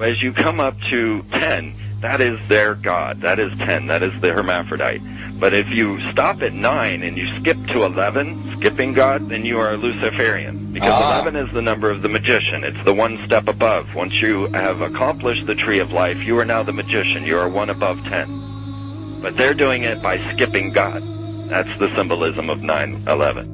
As you come up to 10, that is their god. That is 10. That is the hermaphrodite. But if you stop at 9 and you skip to 11, skipping God, then you are a Luciferian. Because 11 is the number of the magician. It's the one step above. Once you have accomplished the tree of life, you are now the magician. You are one above 10. But they're doing it by skipping God. That's the symbolism of 9/11.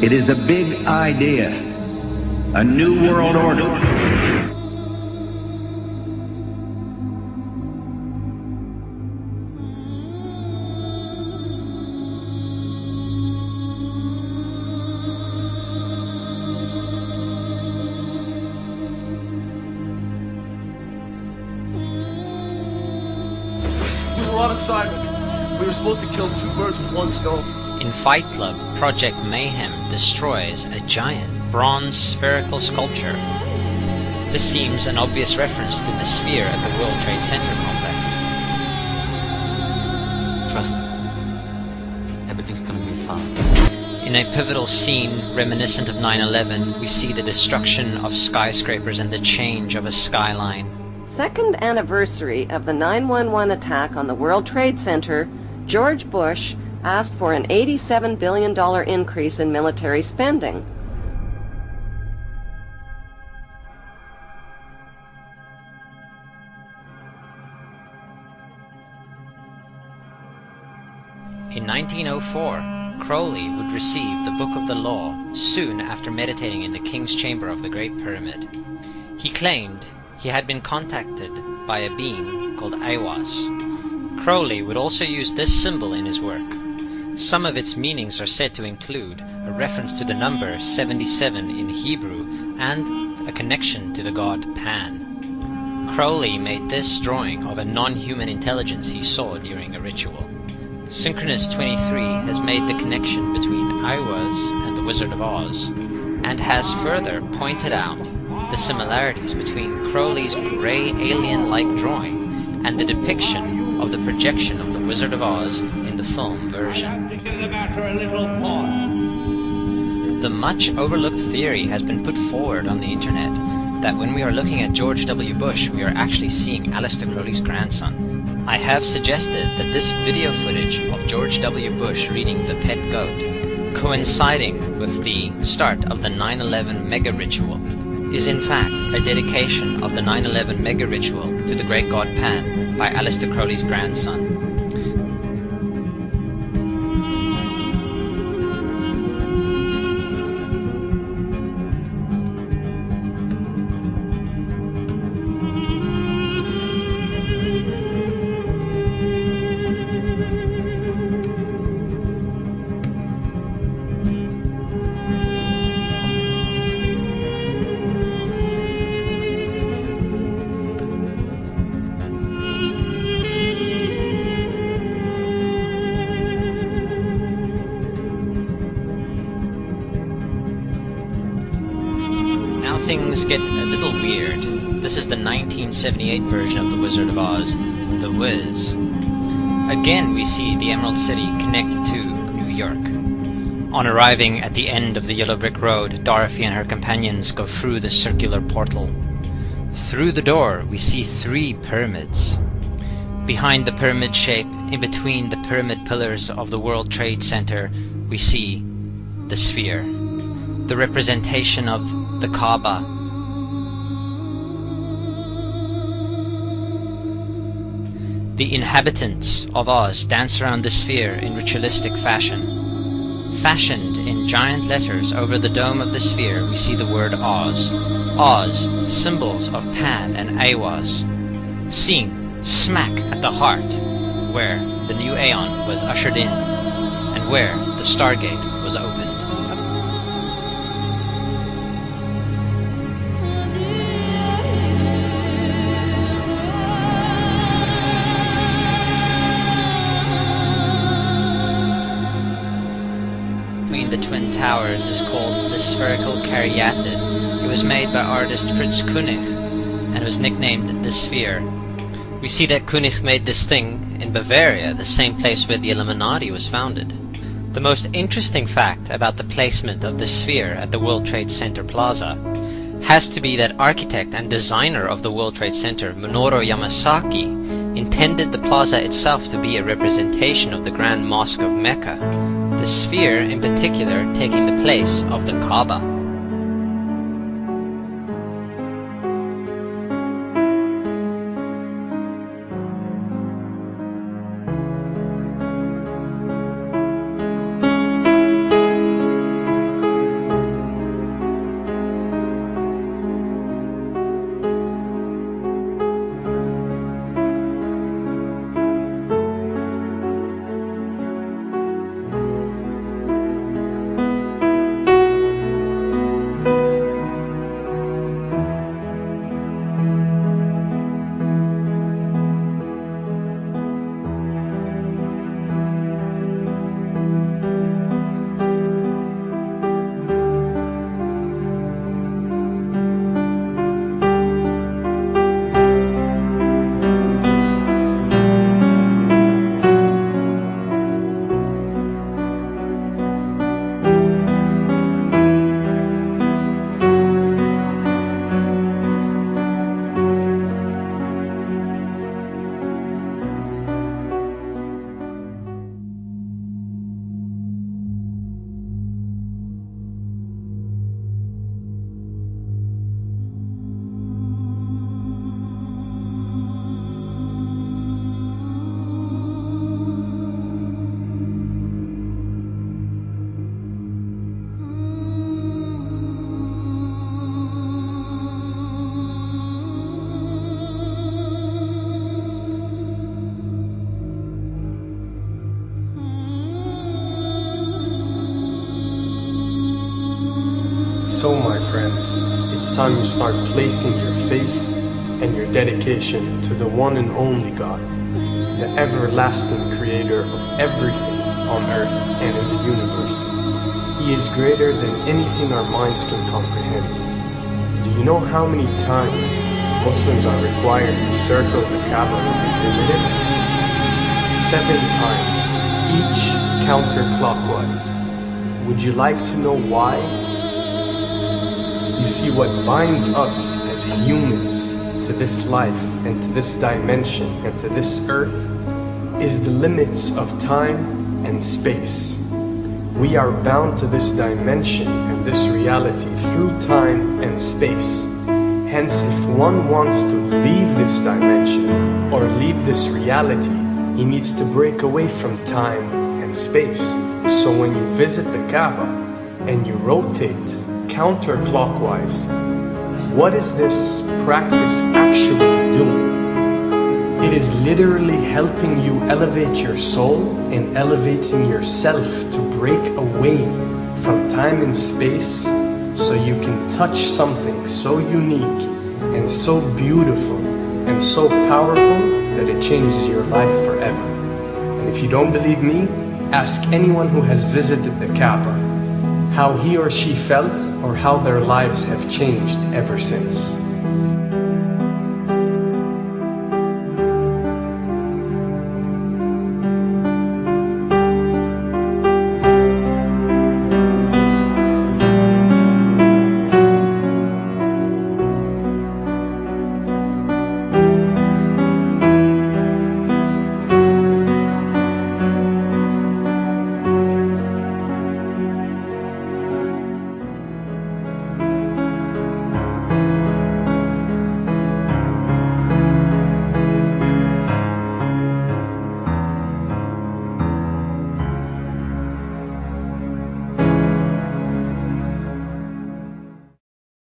It is a big idea, a new world order. We were on assignment. We were supposed to kill two birds with one stone. In Fight Club, Project Mayhem destroys a giant bronze spherical sculpture. This seems an obvious reference to the sphere at the World Trade Center complex. Trust me, everything's gonna be fine. In a pivotal scene reminiscent of 9/11, we see the destruction of skyscrapers and the change of a skyline. Second anniversary of the 9/11 attack on the World Trade Center, George Bush asked for an $87 billion increase in military spending. In 1904, Crowley would receive the Book of the Law soon after meditating in the King's Chamber of the Great Pyramid. He claimed he had been contacted by a being called Aiwass. Crowley would also use this symbol in his work. Some of its meanings are said to include a reference to the number 77 in Hebrew and a connection to the god Pan. Crowley made this drawing of a non-human intelligence he saw during a ritual. Synchronous 23 has made the connection between Aiwass and the Wizard of Oz, and has further pointed out the similarities between Crowley's grey alien-like drawing and the depiction of the projection of the Wizard of Oz in the film version. The much overlooked theory has been put forward on the internet that when we are looking at George W. Bush, we are actually seeing Aleister Crowley's grandson. I have suggested that this video footage of George W. Bush reading The Pet Goat, coinciding with the start of the 9/11 mega ritual, is in fact a dedication of the 9/11 mega ritual to the great god Pan by Aleister Crowley's grandson. Things get a little weird. This is the 1978 version of The Wizard of Oz, The Wiz. Again we see the Emerald City connected to New York. On arriving at the end of the Yellow Brick Road, Dorothy and her companions go through the circular portal. Through the door we see 3 pyramids. Behind the pyramid shape, in between the pyramid pillars of the World Trade Center, we see the sphere, the representation of the Kaaba. The inhabitants of Oz dance around the sphere in ritualistic fashion. Fashioned in giant letters over the dome of the sphere, we see the word Oz. Oz, symbols of Pan and Aiwass, seen smack at the heart where the new Aeon was ushered in. and where the Stargate was opened. Between the Twin Towers is called the Spherical Caryatid. It was made by artist Fritz Koenig and was nicknamed the Sphere. We see that Koenig made this thing in Bavaria, the same place where the Illuminati was founded. The most interesting fact about the placement of the Sphere at the World Trade Center Plaza has to be that architect and designer of the World Trade Center, Minoru Yamasaki, intended the plaza itself to be a representation of the Grand Mosque of Mecca, the Sphere in particular taking the place of the Kaaba. So, my friends, it's time you start placing your faith and your dedication to the one and only God, the everlasting creator of everything on earth and in the universe. He is greater than anything our minds can comprehend. Do you know how many times Muslims are required to circle the Kaaba when they visit it? 7 times, each counterclockwise. Would you like to know why? You see, what binds us as humans to this life and to this dimension and to this earth is the limits of time and space. We are bound to this dimension and this reality through time and space. Hence, if one wants to leave this dimension or leave this reality, he needs to break away from time and space. So when you visit the Kaaba and you rotate counterclockwise, what is this practice actually doing? It is literally helping you elevate your soul and elevating yourself to break away from time and space so you can touch something so unique and so beautiful and so powerful that it changes your life forever. And if you don't believe me, ask anyone who has visited the Kaaba how he or she felt or how their lives have changed ever since.